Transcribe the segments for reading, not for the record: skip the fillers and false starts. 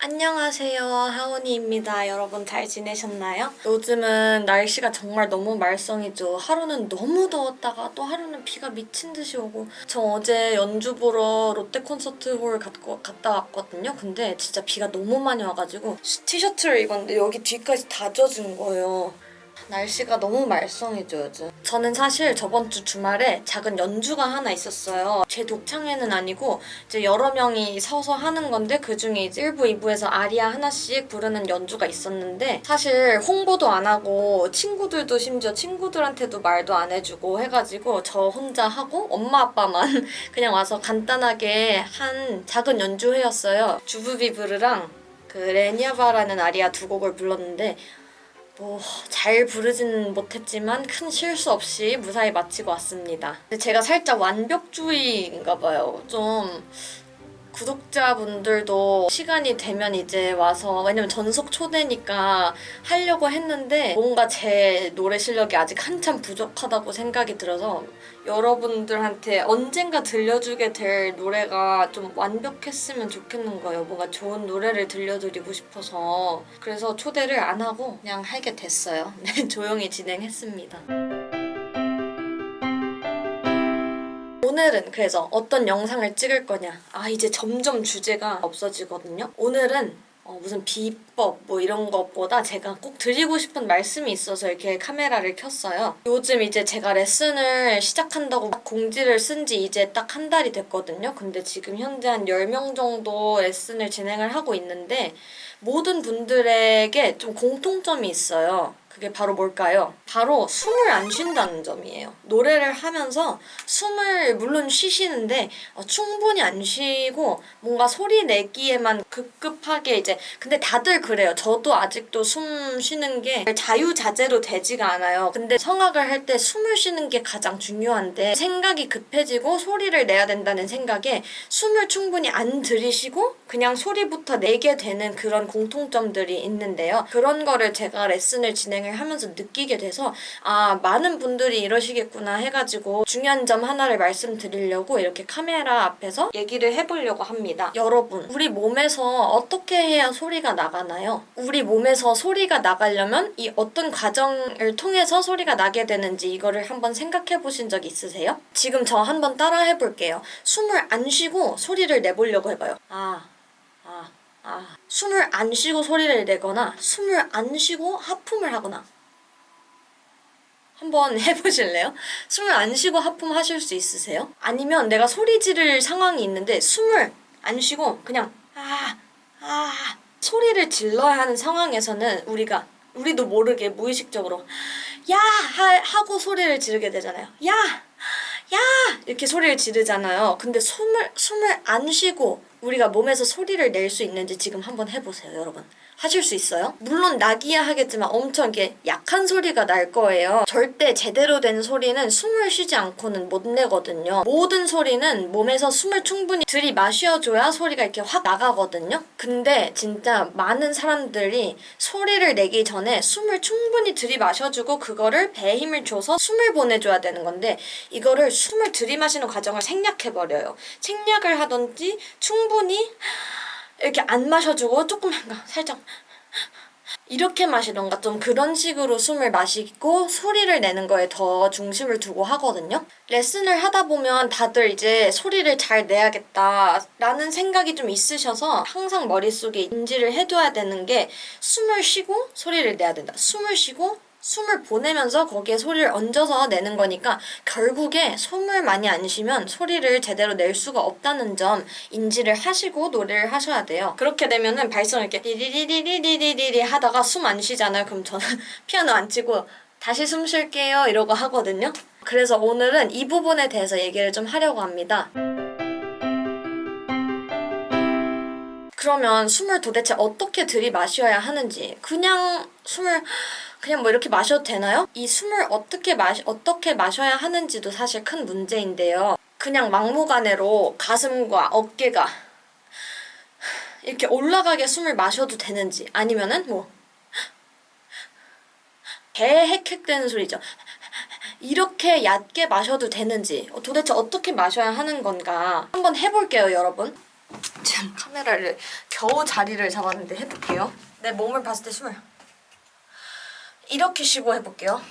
안녕하세요. 하온이입니다. 여러분 잘 지내셨나요? 요즘은 날씨가 정말 너무 말썽이죠. 하루는 너무 더웠다가 또 하루는 비가 미친 듯이 오고. 저 어제 연주 보러 롯데 콘서트홀 갔다 왔거든요. 근데 진짜 비가 너무 많이 와가지고 티셔츠를 입었는데 여기 뒤까지 다 젖은 거예요. 날씨가 너무 말썽이죠, 요즘. 저는 사실 저번 주 주말에 작은 연주가 하나 있었어요. 제 독창회는 아니고 이제 여러 명이 서서 하는 건데 그중에 이제 1부, 2부에서 아리아 하나씩 부르는 연주가 있었는데 사실 홍보도 안 하고 친구들도 심지어 친구들한테도 말도 안 해주고 해가지고 저 혼자 하고 엄마 아빠만 그냥 와서 간단하게 한 작은 연주회였어요. 주부비브르랑 그 레니아바라는 아리아 두 곡을 불렀는데 잘 부르진 못했지만 큰 실수 없이 무사히 마치고 왔습니다. 근데 제가 살짝 완벽주의인가 봐요. 좀 구독자분들도 시간이 되면 이제 와서, 왜냐면 전속 초대니까 하려고 했는데 뭔가 제 노래 실력이 아직 한참 부족하다고 생각이 들어서 여러분들한테 언젠가 들려주게 될 노래가 좀 완벽했으면 좋겠는 거예요. 뭔가 좋은 노래를 들려드리고 싶어서. 그래서 초대를 안 하고 그냥 하게 됐어요. 네, 조용히 진행했습니다. 오늘은 그래서 어떤 영상을 찍을 거냐. 이제 점점 주제가 없어지거든요. 오늘은 무슨 비법 이런 것보다 제가 꼭 드리고 싶은 말씀이 있어서 이렇게 카메라를 켰어요. 요즘 이제 제가 레슨을 시작한다고 공지를 쓴 지 이제 딱 한 달이 됐거든요. 근데 지금 현재 한 10명 정도 레슨을 진행을 하고 있는데 모든 분들에게 좀 공통점이 있어요. 그게 바로 뭘까요? 바로 숨을 안 쉰다는 점이에요. 노래를 하면서 숨을 물론 쉬시는데 충분히 안 쉬고 뭔가 소리 내기에만 급급하게 이제, 근데 다들 그래요. 저도 아직도 숨 쉬는 게 자유자재로 되지가 않아요. 근데 성악을 할 때 숨을 쉬는 게 가장 중요한데 생각이 급해지고 소리를 내야 된다는 생각에 숨을 충분히 안 들이쉬고 그냥 소리부터 내게 되는 그런 공통점들이 있는데요. 그런 거를 제가 레슨을 진행을 하면서 느끼게 돼서 많은 분들이 이러시겠구나 해가지고 중요한 점 하나를 말씀드리려고 이렇게 카메라 앞에서 얘기를 해보려고 합니다. 여러분, 우리 몸에서 어떻게 해야 소리가 나가나요? 우리 몸에서 소리가 나가려면 이 어떤 과정을 통해서 소리가 나게 되는지 이거를 한번 생각해 보신 적 있으세요? 지금 저 한번 따라 해볼게요. 숨을 안 쉬고 소리를 내보려고 해봐요. 숨을 안 쉬고 소리를 내거나 숨을 안 쉬고 하품을 하거나. 한번 해보실래요? 숨을 안 쉬고 하품하실 수 있으세요? 아니면 내가 소리 지를 상황이 있는데 숨을 안 쉬고 그냥 소리를 질러야 하는 상황에서는 우리도 모르게 무의식적으로 하고 소리를 지르게 되잖아요. 이렇게 소리를 지르잖아요. 근데 숨을 안 쉬고 우리가 몸에서 소리를 낼 수 있는지 지금 한번 해보세요, 여러분. 하실 수 있어요? 물론 나기야 하겠지만 엄청 이렇게 약한 소리가 날 거예요. 절대 제대로 된 소리는 숨을 쉬지 않고는 못 내거든요. 모든 소리는 몸에서 숨을 충분히 들이마셔줘야 소리가 이렇게 확 나가거든요. 근데 진짜 많은 사람들이 소리를 내기 전에 숨을 충분히 들이마셔주고 그거를 배에 힘을 줘서 숨을 보내줘야 되는 건데 이거를 숨을 들이마시는 과정을 생략해버려요. 생략을 하던지 충분히 이렇게 안 마셔주고 조금 살짝 이렇게 마시던가 좀 그런 식으로 숨을 마시고 소리를 내는 거에 더 중심을 두고 하거든요. 레슨을 하다 보면 다들 이제 소리를 잘 내야겠다라는 생각이 좀 있으셔서 항상 머릿속에 인지를 해둬야 되는 게 숨을 쉬고 소리를 내야 된다. 숨을 쉬고 숨을 보내면서 거기에 소리를 얹어서 내는 거니까 결국에 숨을 많이 안 쉬면 소리를 제대로 낼 수가 없다는 점 인지를 하시고 노래를 하셔야 돼요. 그렇게 되면은 발성을 이렇게 리리리리리리리 하다가 숨 안 쉬잖아요. 그럼 저는 피아노 안 치고 다시 숨 쉴게요 이러고 하거든요. 그래서 오늘은 이 부분에 대해서 얘기를 좀 하려고 합니다. 그러면 숨을 도대체 어떻게 들이마셔야 하는지, 그냥 이렇게 마셔도 되나요? 이 숨을 어떻게 마셔야 하는지도 사실 큰 문제인데요. 그냥 막무가내로 가슴과 어깨가 이렇게 올라가게 숨을 마셔도 되는지, 아니면은 배에 헥헥대는 소리죠. 이렇게 얕게 마셔도 되는지, 도대체 어떻게 마셔야 하는 건가 한번 해볼게요, 여러분. 지금 카메라를 겨우 자리를 잡았는데 해볼게요. 내 몸을 봤을 때 숨을 이렇게 쉬고 해볼게요.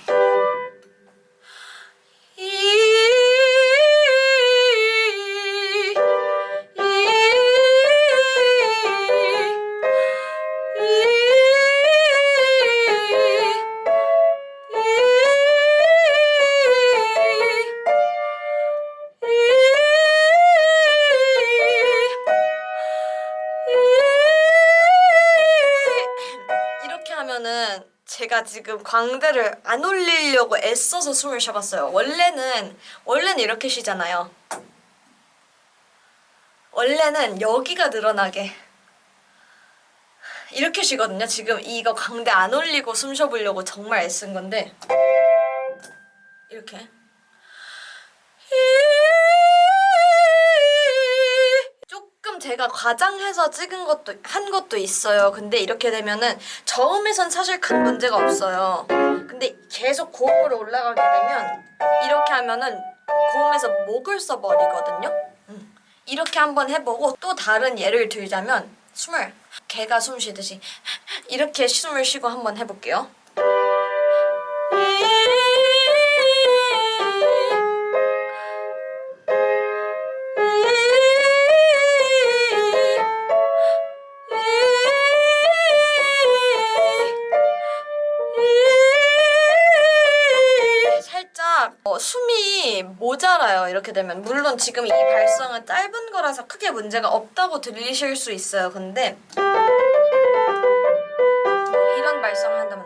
이렇게 하면은 제가 지금 광대를 안 올리려고 애써서 숨을 쉬어봤어요. 원래는 이렇게 쉬잖아요. 원래는 여기가 늘어나게 이렇게 쉬거든요. 지금 이거 광대 안 올리고 숨 쉬어보려고 정말 애쓴 건데 이렇게 조금 제가 과장해서 찍은 것도 한 것도 있어요. 근데 이렇게 되면은 저음에선 사실 큰 문제가 없어요. 근데 계속 고음으로 올라가게 되면 이렇게 하면은 고음에서 목을 써버리거든요. 이렇게 한번 해보고 또 다른 예를 들자면 숨을 개가 숨 쉬듯이 이렇게 숨을 쉬고 한번 해볼게요. 살짝 숨이 모자라요. 이렇게 되면 물론 지금 이 발성은 짧은 거라서 크게 문제가 없다고 들리실 수 있어요. 근데 이런 발성을 한다면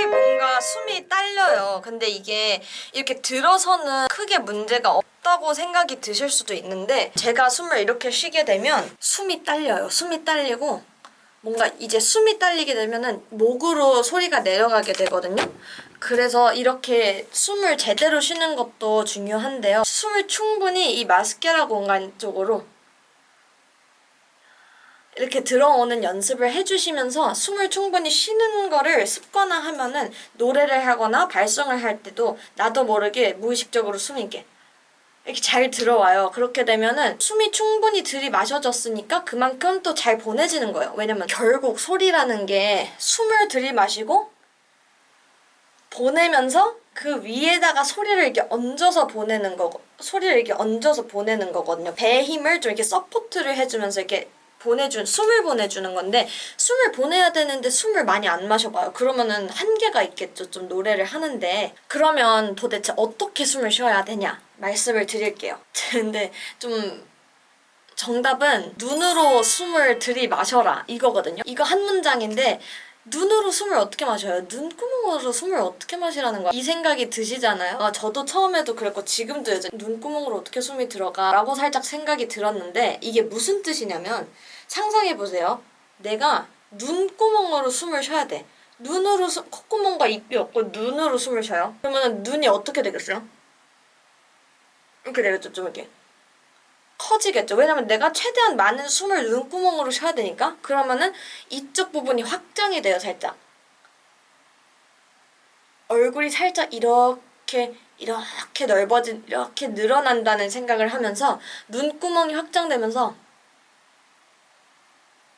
뭔가 숨이 딸려요. 근데 이게 이렇게 들어서는 크게 문제가 없다고 생각이 드실 수도 있는데 제가 숨을 이렇게 쉬게 되면 숨이 딸려요. 숨이 딸리고 뭔가 이제 숨이 딸리게 되면은 목으로 소리가 내려가게 되거든요. 그래서 이렇게 숨을 제대로 쉬는 것도 중요한데요. 숨을 충분히 이 마스케라 공간 쪽으로 이렇게 들어오는 연습을 해주시면서 숨을 충분히 쉬는 거를 습관화하면은 노래를 하거나 발성을 할 때도 나도 모르게 무의식적으로 숨이 이렇게 잘 들어와요. 그렇게 되면은 숨이 충분히 들이마셔졌으니까 그만큼 또 잘 보내지는 거예요. 왜냐면 결국 소리라는 게 숨을 들이마시고 보내면서 그 위에다가 소리를 이렇게 얹어서 보내는 거고 소리를 이렇게 얹어서 보내는 거거든요. 배의 힘을 좀 이렇게 서포트를 해주면서 이렇게 숨을 보내주는 건데 숨을 보내야 되는데 숨을 많이 안 마셔봐요. 그러면은 한계가 있겠죠. 좀 노래를 하는데 그러면 도대체 어떻게 숨을 쉬어야 되냐 말씀을 드릴게요. 근데 좀 정답은 눈으로 숨을 들이마셔라 이거거든요. 이거 한 문장인데 눈으로 숨을 어떻게 마셔요? 눈구멍으로 숨을 어떻게 마시라는 거야? 이 생각이 드시잖아요. 저도 처음에도 그랬고 지금도 여전히 눈구멍으로 어떻게 숨이 들어가? 라고 살짝 생각이 들었는데 이게 무슨 뜻이냐면 상상해보세요. 내가 눈구멍으로 숨을 쉬어야 돼. 눈으로 콧구멍과 입이 없고 눈으로 숨을 쉬어요. 그러면 눈이 어떻게 되겠어요? 이렇게 되겠죠. 좀 이렇게 커지겠죠. 왜냐면 내가 최대한 많은 숨을 눈구멍으로 쉬어야 되니까. 그러면은 이쪽 부분이 확장이 돼요. 살짝 얼굴이 살짝 이렇게 넓어진 이렇게 늘어난다는 생각을 하면서 눈구멍이 확장되면서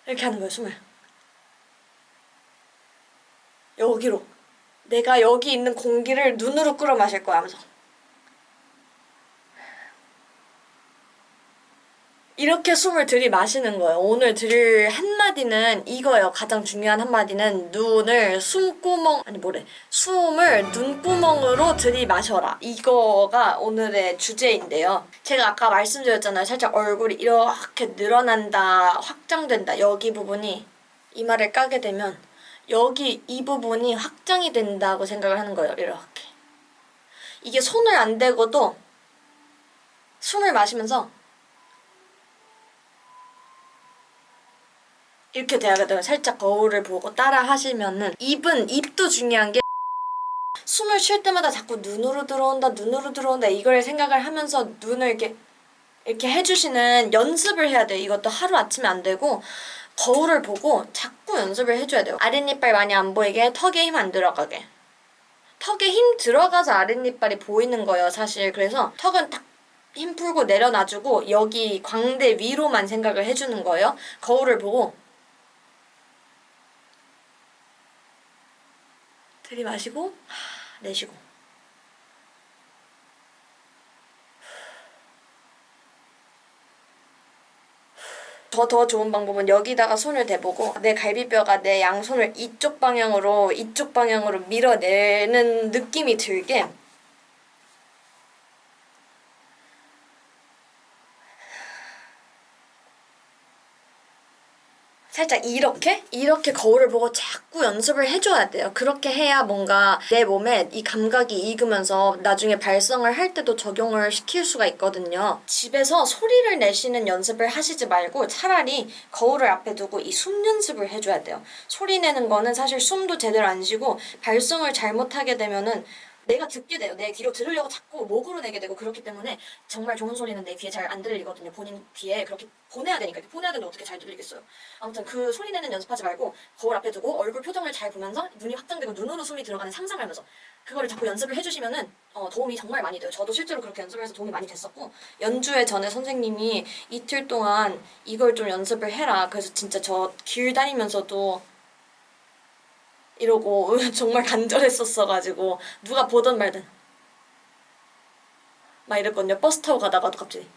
이렇게 하는 거예요. 숨을 여기로 내가 여기 있는 공기를 눈으로 끌어 마실 거야 하면서 이렇게 숨을 들이마시는 거예요. 오늘 들을 한마디는 이거예요. 가장 중요한 한마디는 숨을 눈구멍으로 들이마셔라. 이거가 오늘의 주제인데요. 제가 아까 말씀드렸잖아요. 살짝 얼굴이 이렇게 늘어난다, 확장된다. 여기 부분이 이마를 까게 되면 여기 이 부분이 확장이 된다고 생각을 하는 거예요. 이렇게. 이게 손을 안 대고도 숨을 마시면서 이렇게 돼야 되면 살짝 거울을 보고 따라 하시면은 입도 중요한 게 숨을 쉴 때마다 자꾸 눈으로 들어온다 이걸 생각을 하면서 눈을 이렇게 해주시는 연습을 해야 돼요. 이것도 하루아침에 안 되고 거울을 보고 자꾸 연습을 해줘야 돼요. 아랫니빨 많이 안 보이게, 턱에 힘 안 들어가게. 턱에 힘 들어가서 아랫니빨이 보이는 거예요, 사실. 그래서 턱은 딱 힘 풀고 내려놔주고 여기 광대 위로만 생각을 해주는 거예요. 거울을 보고 들이마시고 내쉬고. 더 좋은 방법은 여기다가 손을 대보고 내 갈비뼈가 내 양손을 이쪽 방향으로 밀어내는 느낌이 들게 살짝 이렇게 거울을 보고 자꾸 연습을 해줘야 돼요. 그렇게 해야 뭔가 내 몸에 이 감각이 익으면서 나중에 발성을 할 때도 적용을 시킬 수가 있거든요. 집에서 소리를 내쉬는 연습을 하시지 말고 차라리 거울을 앞에 두고 이 숨 연습을 해줘야 돼요. 소리 내는 거는 사실 숨도 제대로 안 쉬고 발성을 잘못하게 되면은 내가 듣게 돼요. 내 귀로 들으려고 자꾸 목으로 내게 되고 그렇기 때문에 정말 좋은 소리는 내 귀에 잘 안 들리거든요. 본인 귀에 그렇게 보내야 되니까. 보내야 되는데 어떻게 잘 들리겠어요. 아무튼 그 소리 내는 연습하지 말고 거울 앞에 두고 얼굴 표정을 잘 보면서 눈이 확장되고 눈으로 숨이 들어가는 상상을 하면서 그거를 자꾸 연습을 해주시면은 도움이 정말 많이 돼요. 저도 실제로 그렇게 연습을 해서 도움이 많이 됐었고 연주회 전에 선생님이 이틀 동안 이걸 좀 연습을 해라. 그래서 진짜 저 길 다니면서도 이러고 정말 간절했었어가지고 누가 보던 말든 막 이랬거든요. 버스 타고 가다가도 갑자기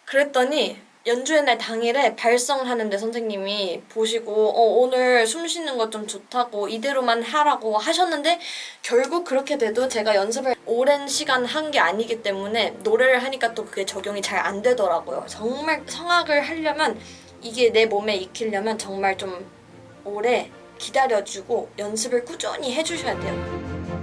그랬더니 연주회 날 당일에 발성하는데 선생님이 보시고 오늘 숨 쉬는 거 좀 좋다고 이대로만 하라고 하셨는데 결국 그렇게 돼도 제가 연습을 오랜 시간 한 게 아니기 때문에 노래를 하니까 또 그게 적용이 잘 안 되더라고요. 정말 성악을 하려면 이게 내 몸에 익히려면 정말 좀 오래 기다려주고 연습을 꾸준히 해주셔야 돼요.